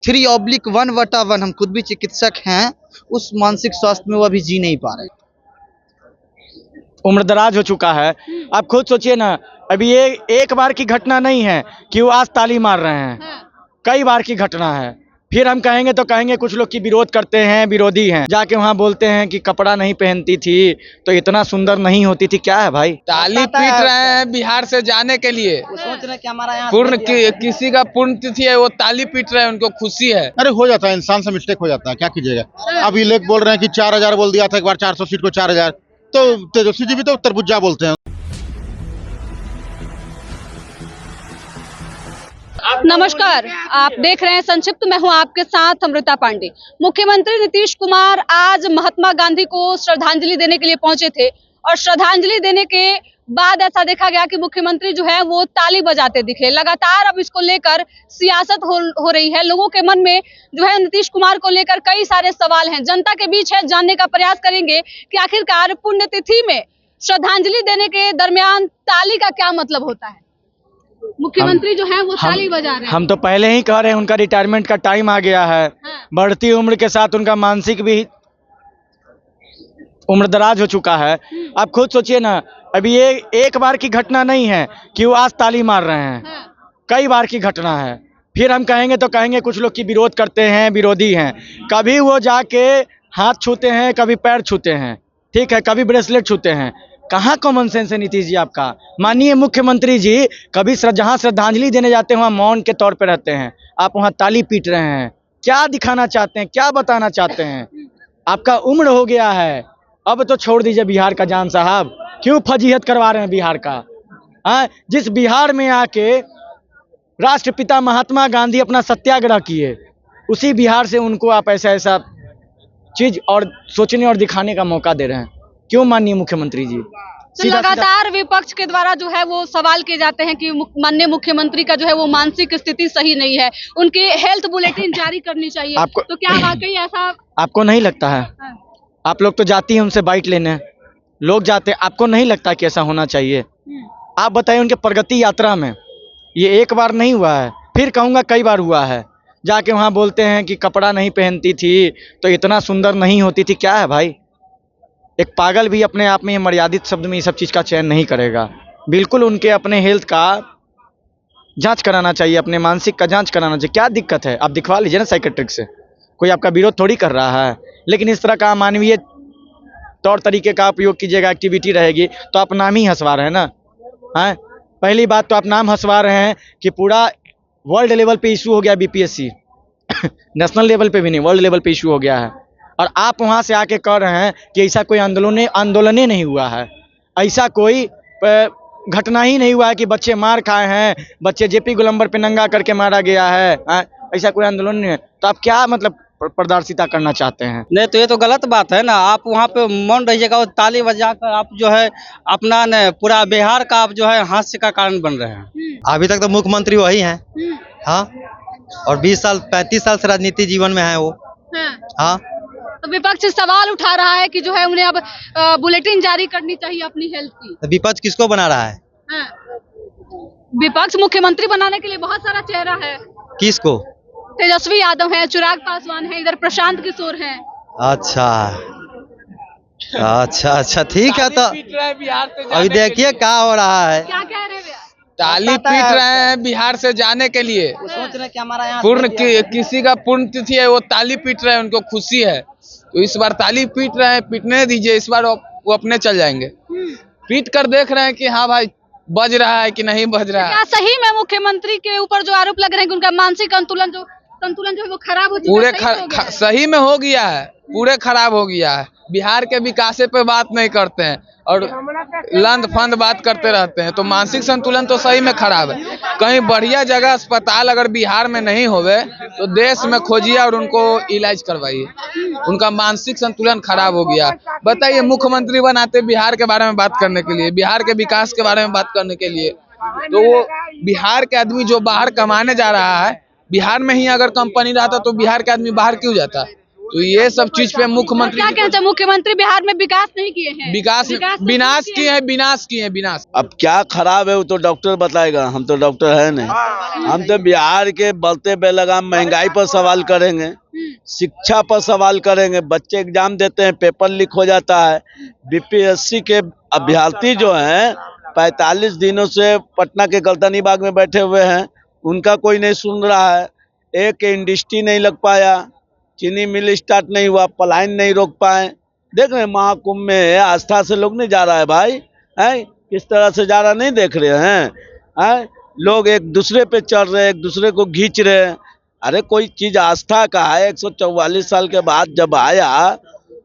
3/1/1, हम खुद भी चिकित्सक हैं, उस मानसिक स्वास्थ्य में वो अभी जी नहीं पा रहे। उम्र दराज हो चुका है। आप खुद सोचिए ना, अभी ये एक बार की घटना नहीं है कि वो आज ताली मार रहे हैं, कई बार की घटना है। फिर हम कहेंगे तो कहेंगे कुछ लोग की विरोध करते हैं, विरोधी हैं, जाके वहाँ बोलते हैं कि कपड़ा नहीं पहनती थी तो इतना सुंदर नहीं होती थी। क्या है भाई, ताली पीट रहे हैं बिहार से जाने के लिए। वो सोच रहे हैं कि हमारा यहाँ किसी का पुण्यतिथि है, वो ताली पीट रहे हैं, उनको खुशी है। अरे हो जाता है, इंसान से मिस्टेक हो जाता है, क्या कीजिएगा। अभी लोग बोल रहे हैं कि 4000 बोल दिया था, एक बार 400 सीट को 4000, तो तेजस्वी जी भी तो तरबुज्जा बोलते हैं। नमस्कार, आप देख रहे हैं संक्षिप्त। मैं हूं आपके साथ अमृता पांडे। मुख्यमंत्री नीतीश कुमार आज महात्मा गांधी को श्रद्धांजलि देने के लिए पहुंचे थे और श्रद्धांजलि देने के बाद ऐसा देखा गया कि मुख्यमंत्री जो है वो ताली बजाते दिखे। लगातार अब इसको लेकर सियासत हो रही है। लोगों के मन में जो है नीतीश कुमार को लेकर कई सारे सवाल हैं। जनता के बीच है, जानने का प्रयास करेंगे कि आखिरकार पुण्यतिथि में श्रद्धांजलि देने के दरमियान ताली का क्या मतलब होता है। मुख्यमंत्री जो है वो ताली बजा रहे हैं। हम तो पहले ही कह रहे हैं उनका रिटायरमेंट का टाइम आ गया है। बढ़ती उम्र के साथ उनका मानसिक भी उम्र दराज हो चुका है। आप खुद सोचिए ना, अभी ये एक बार की घटना नहीं है कि वो आज ताली मार रहे हैं, कई बार की घटना है। फिर हम कहेंगे तो कहेंगे कुछ लोग की विरोध करते हैं, विरोधी हैं। कभी वो जाके हाथ छूते हैं, कभी पैर छूते हैं, ठीक है, कभी ब्रेसलेट छूते हैं। कहाँ कॉमन सेंस है नीतीश जी आपका। माननीय मुख्यमंत्री जी कभी जहाँ श्रद्धांजलि देने जाते हैं वहाँ मौन के तौर पे रहते हैं, आप वहाँ ताली पीट रहे हैं। क्या दिखाना चाहते हैं, क्या बताना चाहते हैं। आपका उम्र हो गया है, अब तो छोड़ दीजिए बिहार का जान साहब। क्यों फजीहत करवा रहे हैं बिहार का। जिस बिहार में आके राष्ट्रपिता महात्मा गांधी अपना सत्याग्रह किए, उसी बिहार से उनको आप ऐसा चीज और सोचने और दिखाने का मौका दे रहे हैं। क्यों माननीय मुख्यमंत्री जी। तो लगातार विपक्ष के द्वारा जो है वो सवाल किए जाते हैं कि माननीय मुख्यमंत्री का जो है वो मानसिक स्थिति सही नहीं है, उनकी हेल्थ बुलेटिन जारी करनी चाहिए। तो क्या वाकई ऐसा आपको नहीं लगता है। आप लोग तो जाती हैं उनसे बाइट लेने, लोग जाते हैं, आपको नहीं लगता कि ऐसा होना चाहिए। आप बताइए उनके प्रगति यात्रा में ये एक बार नहीं हुआ है, फिर कहूँगा कई बार हुआ है। जाके वहाँ बोलते हैं कि कपड़ा नहीं पहनती थी तो इतना सुंदर नहीं होती थी। क्या है भाई, एक पागल भी अपने आप में मर्यादित शब्द में ये सब चीज़ का चयन नहीं करेगा। बिल्कुल उनके अपने हेल्थ का जांच कराना चाहिए, अपने मानसिक का जांच कराना चाहिए। क्या दिक्कत है, आप दिखवा लीजिए ना साइकेट्रिक से, कोई आपका विरोध थोड़ी कर रहा है। लेकिन इस तरह का मानवीय तौर तरीके का उपयोग कीजिएगा, एक्टिविटी रहेगी तो आप नाम ही हंसवा रहे हैं ना। पहली बात तो आप नाम हंसवा रहे हैं कि पूरा वर्ल्ड लेवल पे इशू हो गया बीपीएससी नेशनल लेवल पे भी नहीं, वर्ल्ड लेवल पे इशू हो गया है। और आप वहाँ से आके कह रहे हैं कि ऐसा कोई आंदोलन नहीं हुआ है, ऐसा कोई घटना ही नहीं हुआ है कि बच्चे मार खाए हैं, बच्चे जेपी गोलंबर पे नंगा करके मारा गया है। ऐसा कोई आंदोलन नहीं है। तो आप क्या मतलब प्रदर्शिता करना चाहते हैं। नहीं तो ये तो गलत बात है ना। आप वहाँ पे मौन रहिएगा और ताली बजाकर आप जो है अपना पूरा बिहार का आप जो है हास्य का कारण बन रहे हैं। अभी तक तो मुख्यमंत्री वही हैं। हाँ, और 20 साल 35 साल से राजनीति जीवन में है वो। हाँ, तो विपक्ष सवाल उठा रहा है कि जो है उन्हें अब बुलेटिन जारी करनी चाहिए अपनी हेल्थ की। तो विपक्ष किसको बना रहा है। विपक्ष मुख्यमंत्री बनाने के लिए बहुत सारा चेहरा है। किसको। तेजस्वी यादव है, चिराग पासवान है, इधर प्रशांत किशोर है। अच्छा अच्छा अच्छा, ठीक है। तो अभी देखिए क्या हो रहा है। क्या कह रहे हैं। ताली पीट रहे हैं बिहार से जाने के लिए। वो सोच रहे हैं कि हमारा यहाँ किसी का पुण्यतिथि है, वो ताली पीट रहे हैं, उनको खुशी है। तो इस बार ताली पीट रहे हैं, पीटने दीजिए। इस बार वो अपने चल जाएंगे। पीट कर देख रहे हैं कि हाँ भाई बज रहा है कि नहीं बज रहा है। क्या सही में मुख्यमंत्री के ऊपर जो आरोप लग रहे हैं कि उनका मानसिक संतुलन जो है वो खराब हो चुका है। सही में हो गया है, पूरे खराब हो गया है। बिहार के विकास पे बात नहीं करते हैं और लंद फंद बात करते रहते हैं। तो मानसिक संतुलन तो सही में खराब है। कहीं बढ़िया जगह अस्पताल अगर बिहार में नहीं होवे तो देश में खोजिए और उनको इलाज करवाइए। उनका मानसिक संतुलन खराब हो गया। बताइए, मुख्यमंत्री बनाते बिहार के बारे में बात करने के लिए, बिहार के विकास के बारे में बात करने के लिए। तो वो बिहार के आदमी जो बाहर कमाने जा रहा है, बिहार में ही अगर कंपनी रहता तो बिहार के आदमी बाहर क्यों जाता। तो ये सब चीज पे मुख्यमंत्री क्या कहना चाहिए, मुख्यमंत्री बिहार में विकास नहीं किए हैं? विकास तो विनाश नहीं किए हैं, विनाश किए हैं, विनाश। अब क्या खराब है वो तो डॉक्टर बताएगा, हम तो डॉक्टर है नहीं। हम तो बिहार के बढ़ते बेलगाम महंगाई पर सवाल करेंगे, शिक्षा पर सवाल करेंगे। बच्चे एग्जाम देते हैं, पेपर लीक हो जाता है। बीपीएससी के अभ्यर्थी जो हैं 45 दिनों से पटना के गलतनी बाग में बैठे हुए हैं, उनका कोई नहीं सुन रहा है। एक इंडस्ट्री नहीं लग पाया, चीनी मिल स्टार्ट नहीं हुआ, पलायन नहीं रोक पाए। देख रहे हैं महाकुंभ में आस्था से लोग नहीं जा रहा है भाई, है किस तरह से जा रहा नहीं देख रहे हैं। लोग एक दूसरे पे चढ़ रहे हैं, एक दूसरे को खींच रहे हैं। अरे कोई चीज आस्था का है, 144 साल के बाद जब आया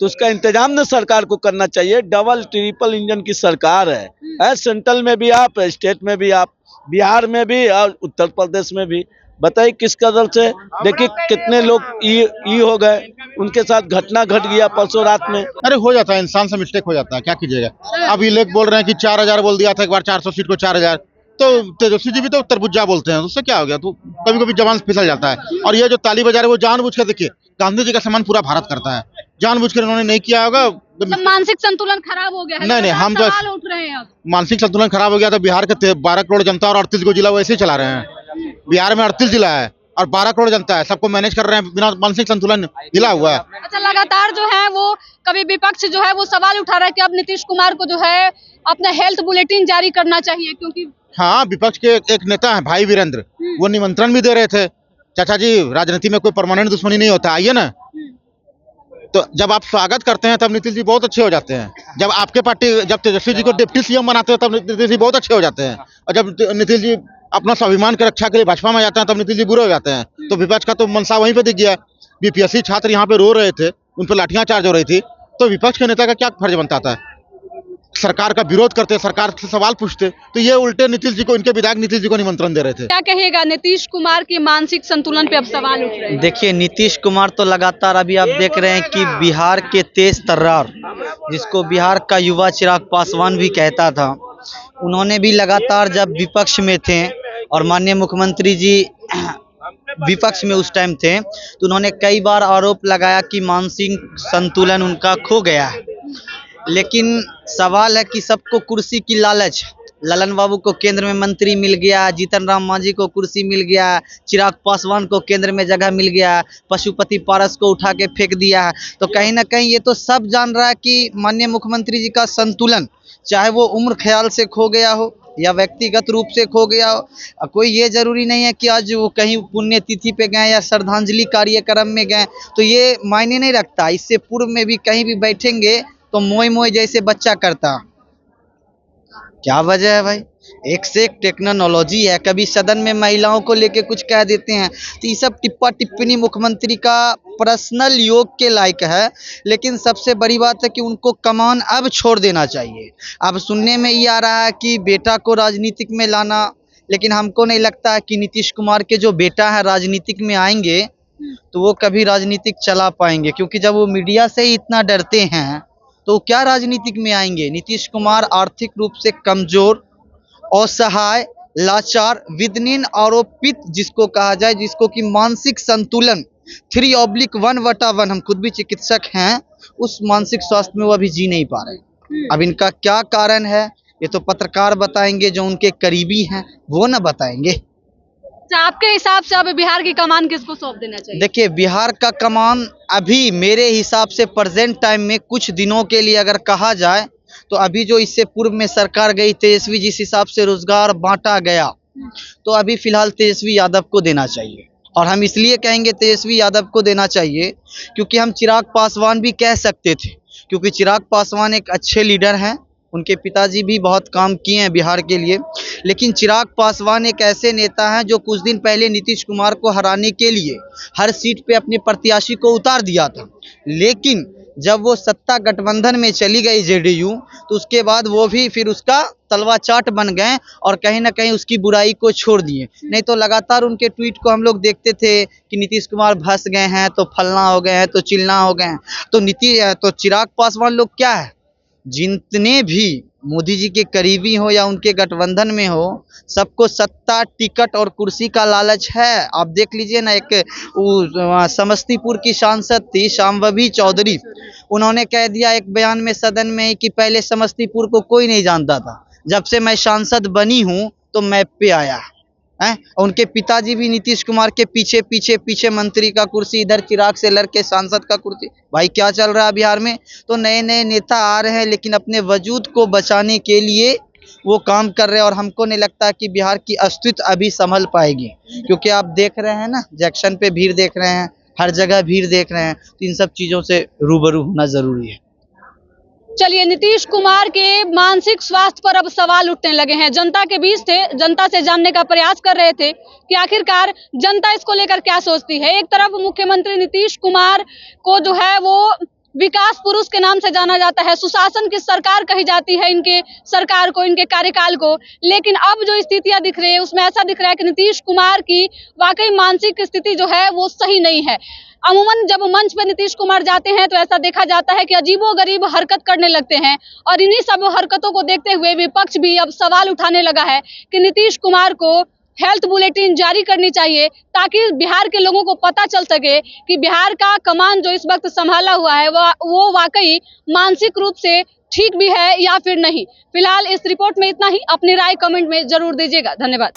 तो उसका इंतजाम ना सरकार को करना चाहिए। डबल ट्रिपल इंजन की सरकार है, सेंट्रल में भी आप, स्टेट में भी आप, बिहार में भी और उत्तर प्रदेश में भी। बताइए किस कदर से, देखिए कितने लोग ई हो गए, उनके साथ घटना घट गया परसों रात में। अरे हो जाता है, इंसान से मिस्टेक हो जाता है, क्या कीजिएगा। अब ये लोग बोल रहे हैं कि 4000 बोल दिया था एक बार, 400 सीट को 4000। तो तेजस्वी जी भी तो तरबुज्जा बोलते हैं, उससे क्या हो गया। तो कभी कभी जवान फिसल जाता है। और ये जो ताली बजा रहे वो जानबूझ कर, देखिए गांधी जी का सम्मान पूरा भारत करता है, जानबूझ कर उन्होंने नहीं किया होगा। मानसिक संतुलन खराब हो गया है। नहीं, हम तो सवाल उठ रहे हैं अब। मानसिक संतुलन खराब हो गया तो बिहार के 12 करोड़ जनता और 38 जिला वैसे ही चला रहे हैं। बिहार में 38 जिला है और 12 करोड़ जनता है, सबको मैनेज कर रहे हैं बिना मानसिक संतुलन हिला हुआ है। अच्छा, लगातार जो है वो कभी विपक्ष जो है वो सवाल उठा रहा है कि अब नीतीश कुमार को जो है अपना हेल्थ बुलेटिन जारी करना चाहिए, क्योंकि हाँ, विपक्ष के एक नेता है भाई वीरेंद्र, वो निमंत्रण भी दे रहे थे। चाचा जी, राजनीति में कोई परमानेंट दुश्मनी नहीं होता, आइए ना। तो जब आप स्वागत करते हैं तब नीतीश जी बहुत अच्छे हो जाते हैं। जब आपके पार्टी, जब तेजस्वी जी को डिप्टी सीएम बनाते हैं तब नीतीश जी बहुत अच्छे हो जाते हैं। और जब नीतीश जी अपना स्वाभिमान की रक्षा के लिए भाजपा में जाते हैं तब नीतीश जी बुरे हो जाते हैं। तो विपक्ष का तो मनसा वहीं पे दिख गया। बीपीएससी छात्र यहाँ पे रो रहे थे, उन पर लाठियां चार्ज हो रही थी, तो विपक्ष के नेता का क्या फर्ज बनता था। सरकार का विरोध करते, सरकार से सवाल पूछते, तो ये उल्टे नीतीश जी को, इनके विधायक नीतीश जी को निमंत्रण दे रहे थे। क्या कहिएगा, नीतीश कुमार के मानसिक संतुलन पे अब सवाल उठ रहे हैं? देखिए, नीतीश कुमार तो लगातार अभी आप देख रहे हैं कि बिहार के तेज तर्रार, जिसको बिहार का युवा चिराग पासवान भी कहता था, उन्होंने भी लगातार जब विपक्ष में थे और माननीय मुख्यमंत्री जी विपक्ष में उस टाइम थे, तो उन्होंने कई बार आरोप लगाया कि मानसिक संतुलन उनका खो गया है। लेकिन सवाल है कि सबको कुर्सी की लालच, ललन बाबू को केंद्र में मंत्री मिल गया, जीतन राम मांझी को कुर्सी मिल गया, चिराग पासवान को केंद्र में जगह मिल गया, पशुपति पारस को उठा के फेंक दिया है। तो कहीं ना कहीं ये तो सब जान रहा है कि माननीय मुख्यमंत्री जी का संतुलन, चाहे वो उम्र ख्याल से खो गया हो या व्यक्तिगत रूप से खो गया हो। कोई ये जरूरी नहीं है कि आज वो कहीं पुण्यतिथि पे गए या श्रद्धांजलि कार्यक्रम में गए, तो ये मायने नहीं रखता। इससे पूर्व में भी कहीं भी बैठेंगे तो मोई मोई जैसे बच्चा करता। क्या वजह है भाई, एक से एक टेक्नोलॉजी है। कभी सदन में महिलाओं को लेके कुछ कह देते हैं, तो ये सब टिप्पा टिप्पणी मुख्यमंत्री का पर्सनल योग के लायक है। लेकिन सबसे बड़ी बात है कि उनको कमान अब छोड़ देना चाहिए। अब सुनने में ये आ रहा है कि बेटा को राजनीतिक में लाना, लेकिन हमको नहीं लगता है कि नीतीश कुमार के जो बेटा है राजनीतिक में आएंगे तो वो कभी राजनीतिक चला पाएंगे, क्योंकि जब वो मीडिया से ही इतना डरते हैं तो क्या राजनीतिक में आएंगे। नीतीश कुमार आर्थिक रूप से कमजोर, असहाय, लाचार, विदनीन आरोपित जिसको कहा जाए, जिसको कि मानसिक संतुलन 3/1/1, हम खुद भी चिकित्सक हैं, उस मानसिक स्वास्थ्य में वो अभी जी नहीं पा रहे। अब इनका क्या कारण है ये तो पत्रकार बताएंगे, जो उनके करीबी हैं वो ना बताएंगे। आपके हिसाब से अब बिहार की कमान किसको सौंप देना चाहिए? देखिए, बिहार का कमान अभी मेरे हिसाब से प्रेजेंट टाइम में कुछ दिनों के लिए अगर कहा जाए तो अभी जो इससे पूर्व में सरकार गई तेजस्वी, जिस हिसाब से रोजगार बांटा गया, तो अभी फिलहाल तेजस्वी यादव को देना चाहिए। और हम इसलिए कहेंगे तेजस्वी यादव को देना चाहिए क्योंकि हम चिराग पासवान भी कह सकते थे, क्योंकि चिराग पासवान एक अच्छे लीडर हैं, उनके पिताजी भी बहुत काम किए हैं बिहार के लिए। लेकिन चिराग पासवान एक ऐसे नेता हैं जो कुछ दिन पहले नीतीश कुमार को हराने के लिए हर सीट पे अपने प्रत्याशी को उतार दिया था। लेकिन जब वो सत्ता गठबंधन में चली गई जेडीयू, तो उसके बाद वो भी फिर उसका तलवा चाट बन गए और कहीं ना कहीं उसकी बुराई को छोड़ दिए। नहीं तो लगातार उनके ट्वीट को हम लोग देखते थे कि नीतीश कुमार फंस गए हैं, तो फलना हो गए हैं, तो चिलना हो गए हैं। तो चिराग पासवान लोग क्या है, जितने भी मोदी जी के करीबी हो या उनके गठबंधन में हो, सबको सत्ता, टिकट और कुर्सी का लालच है। आप देख लीजिए ना, एक समस्तीपुर की सांसद थी शाम्भवी चौधरी, उन्होंने कह दिया एक बयान में सदन में कि पहले समस्तीपुर को कोई नहीं जानता था, जब से मैं सांसद बनी हूँ तो मैप पे आया है। उनके पिताजी भी नीतीश कुमार के पीछे पीछे पीछे मंत्री का कुर्सी, इधर चिराग से लड़के सांसद का कुर्सी। भाई क्या चल रहा है बिहार में? तो नए नए नेता आ रहे हैं लेकिन अपने वजूद को बचाने के लिए वो काम कर रहे हैं, और हमको नहीं लगता कि बिहार की अस्तित्व अभी संभल पाएगी, क्योंकि आप देख रहे हैं ना, जंक्शन पे भीड़ देख रहे हैं, हर जगह भीड़ देख रहे हैं, तो इन सब चीजों से रूबरू होना जरूरी है। चलिए, नीतीश कुमार के मानसिक स्वास्थ्य पर अब सवाल उठने लगे हैं। जनता के बीच थे, जनता से जानने का प्रयास कर रहे थे कि आखिरकार जनता इसको लेकर क्या सोचती है। एक तरफ मुख्यमंत्री नीतीश कुमार को जो है वो विकास पुरुष के नाम से जाना जाता है, सुशासन की सरकार कही जाती है इनके सरकार को, इनके कार्यकाल को, लेकिन अब जो स्थितियां दिख रही है उसमें ऐसा दिख रहा है कि नीतीश कुमार की वाकई मानसिक स्थिति जो है वो सही नहीं है। अमूमन जब मंच पे नीतीश कुमार जाते हैं तो ऐसा देखा जाता है कि अजीबोगरीब हरकत करने लगते हैं, और इन्हीं सब हरकतों को देखते हुए विपक्ष भी अब सवाल उठाने लगा है कि नीतीश कुमार को हेल्थ बुलेटिन जारी करनी चाहिए, ताकि बिहार के लोगों को पता चल सके कि बिहार का कमान जो इस वक्त संभाला हुआ है वो वाकई मानसिक रूप से ठीक भी है या फिर नहीं। फिलहाल इस रिपोर्ट में इतना ही। अपनी राय कमेंट में जरूर दीजिएगा। धन्यवाद।